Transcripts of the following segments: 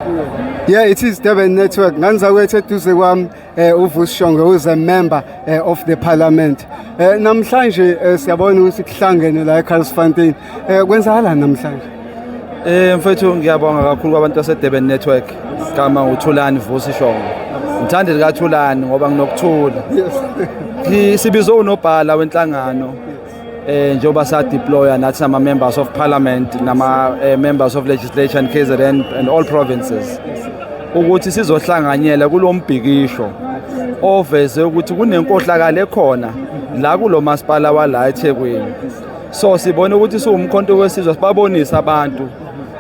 Yeah, it is Durban Network. Nganzakwethu eduze kwami uVusishongwe who's a member of the parliament. Namhlanje siyabona ukuthi kuhlangene la eCarlsfontein. Kwenzakalani namhlanje? Mfethu ngiyabonga kakhulu kwabantu base Durban Network. Gama uThulani Vusishongwe. Ngithanda likaThulani ngoba nginokuthula. Yes. Sibizo unobhala wenhlangano. Njoba sa deploya nathi sama members of parliament nama members of legislation KZN and all provinces ukuthi sizohlanganyela kulombhikisho oveze ukuthi kunenkohlakalo ekhona la kulo masipala wala eThekwini. So sibona ukuthi siwumkhonto wesizwe sibabonisa abantu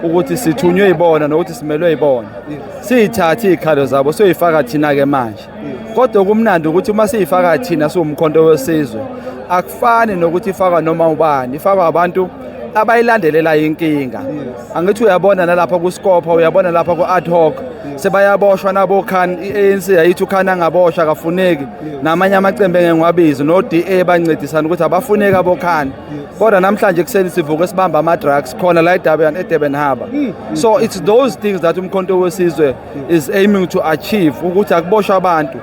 ukuthi sithunywe ibona nokuthi simelwe ibona. Sithatha izikhalo zabo soyifaka thina ke manje. Kodwa kumnandi ukuthi uma siyifaka thina siwumkhonto wesizwe akufani nokuthi ifaka noma ubani, ifaka abantu abayilandelela inkinga. Angithi uyabona nalapha ku Scopa, uyabona lapha ku ad hoc sebayaboshwa nabo Khan iANC yayithi uKhan angaboshwa akafuneki namanye amacembe ngengwabizi no DA bancedisana ukuthi abafuneki abo Khan. Kodwa namhlanje kuseni sivuke sibamba ama drugs khona la eDurban Harbour. So it's those things that umkhonto wesizwe is aiming to achieve ukuthi akuboshwa abantu.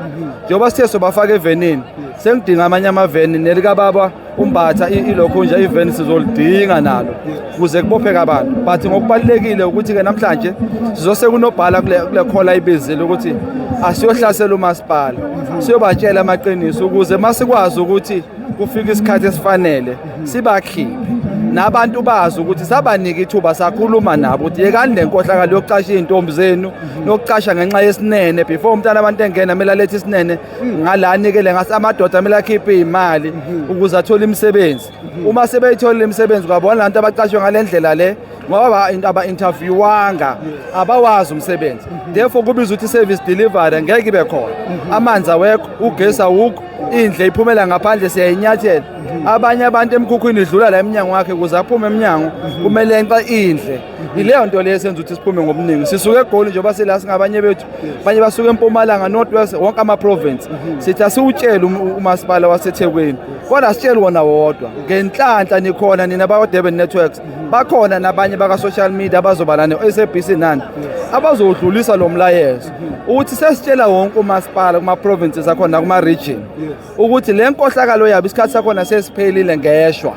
Njoba sithe sobafaka evenini sengidinga amanye amaveni nelika baba umbatha ilokho nje iveni sizolidinga nalo kuze kubopheke abantu. But ngokubalekile ukuthi ke namhlanje sizose kunobhala kule khola ibizile ukuthi asiyohlasela umasipala. Siyobatshela amaqiniso ukuze masikwazi ukuthi kufika isikhathi esifanele sibakhiphe nabantu bazi ukuthi sabanika ithuba sakhuluma nabo ukuthi yekani lenkohlakalo yokuqasha izintombi zenu nokuqasha ngenxa yesinene before umntana abantu engena mela lethi isinene ngalani ke ngasamadoda mela akhiphe imali ukuze athole imisebenzi. Uma sebeyithola imisebenzi kwabona abantu abaqashwe ngalendlela le ngoba aba interviewanga abawazi umsebenzi. Therefore kubiza ukuthi service delivery ngeke ibe khona. Amanzi awekho, ugesi awukho, indle iphumela ngaphandle siyayinyathela. Abanye abantu emkhukhwini idlula la eminyango wakhe kuze aphume eminyango kumele enqa indle. Ileyo nto leyo senza ukuthi siphume ngobuningi. Sisuke eGoli njengoba sila singabanye bethu. Abanye basuke eMpumalanga North West wonke ama province. Sithi asiwutshela umasipala waseThekwini. Kodwa sitshela wona wodwa. Ngenhlanhla nikhona nina ba Durban Networks. Bakhona nabanye baka social media abazobalana SABC nani abazodlulisa lo mlayezo ukuthi sesitshela wonke umasipala kuma provinces akhona kuma region ukuthi le nkohlakalo yabo isikhathi sakhona sesiphelile ngeshwa.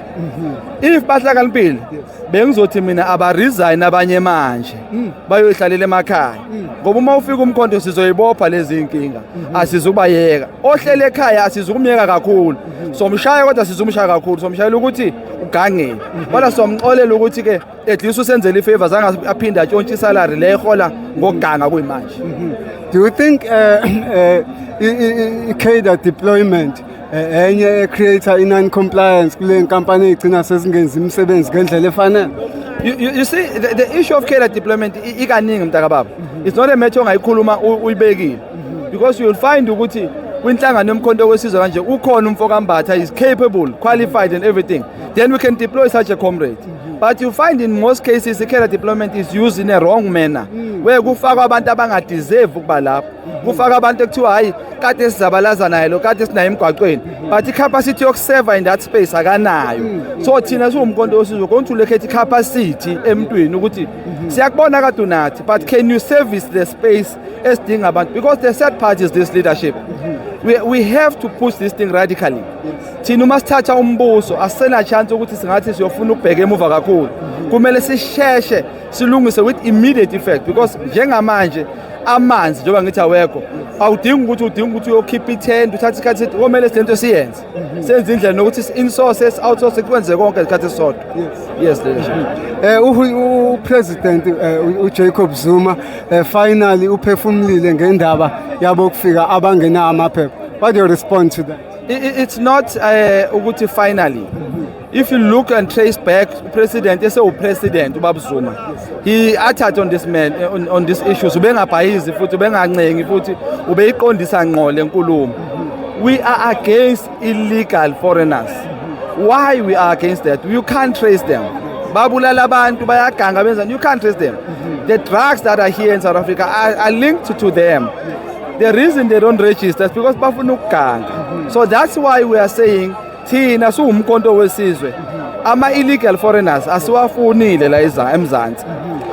If bahlakaniphile bengizothi mina aba resign abanye manje bayohlalela emakhaya ngoba uma ufika umkhonto sizoyibopha lezi inkinga asizubayeka ohlele ekhaya asizukumyeka kakhulu somshaya kodwa sizumshaya kakhulu somshayela ukuthi ugangeni kodwa somxolela ukuthi ke at least usenzele ifavor zanga aphinda atshontshe isalary le ehola ngoganga kuyimanje. Do you think cadre deployment enye creator non compliance kule nkampani igcina sezingenza imisebenzi ngendlela efanele? You see the issue of cadre deployment ikaningi mntaka baba. It's not a matter ongayikhuluma uyibekile because you will find ukuthi kwinhlangano yomkhonto wesizwe kanje ukhona umfokambatha is capable, qualified and everything. Then we can deploy such a comrade. But you find in most cases the cadre deployment is used in a wrong manner where kufaka abantu abangadeserve ukuba lapho. Kufaka abantu ekuthiwa hayi kade sizabalaza naye lo kade sinayo emgwaqweni but i-capacity yokuserve in that space akanayo. So thina siwumkhonto wesizwe konthulekhethe i-capacity emntwini ukuthi siyakubona kade unathi but can you service the space esidinga abantu because the sad part is this leadership. We have to push this thing radically. Thina uma sithatha umbuso asena chance ukuthi singathi siyofuna ukubheka emuva kakhulu. Kumele sisheshe silungise with immediate effect because njengamanje amanzi njengoba ngithi awekho awudingi ukuthi uyokhipha i-tent uthatha isikhathi komele silento siyenze senze indlela nokuthi in-source outsource kwenze konke isikhathi esisodwa. Yes uPresident uJacob Zuma finally uphefumulile ngendaba yabo kufika abangena amaphepha. What do you respond to that? It's not ukuthi finally. If you look and trace back, President President Ubaba Zuma, he acted on this man on these issues. Ubengabhayizi futhi ubengancengi futhi ubeyiqondisa ngqo lenkulumo. We are against illegal foreigners. Why we are against that? You can't trace them. Babulala abantu bayaganga benza. You can't trace them. The drugs that are here in South Africa are linked to them. The reason they don't register is because bafuna ukuganga. So that's why we are saying thina siwumkhonto wesizwe ama illegal foreigners asiwafunile la emzansi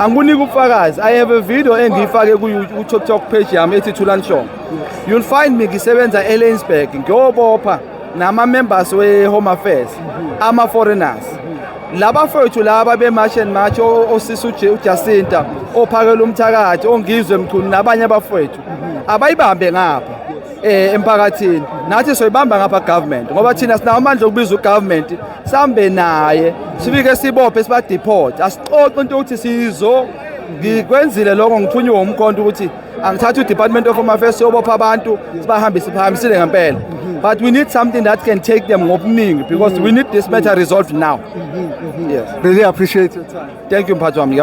Angikunike ubufakazi. I have a video engiyifake ku TikTok page yami ethi Thulan Show. You'll find me ngisebenza eLensburg ngiyobopha nama members we Home Affairs, ama foreigners. Laba fethu laba bemarch and march osisi uJacinta, ophakela umthakathi, ongizwe mkhulu nabanye abafethu. Abayibambe ngapha emphakathini. Nathi soyibamba ngapha government ngoba thina sina amandla okubiza ugovernment sambe naye sifike sibophe siba deport. Asixoxe into ukuthi sizo ngikwenzile lokho ngithunywe umkhonto ukuthi angithatha uDepartment of Home Affairs yobopha abantu sibahambisile ngempela. But we need something that can take them ngobuningi because we need this matter resolved now. Yes. Really appreciate your time. Thank you mphathi wami.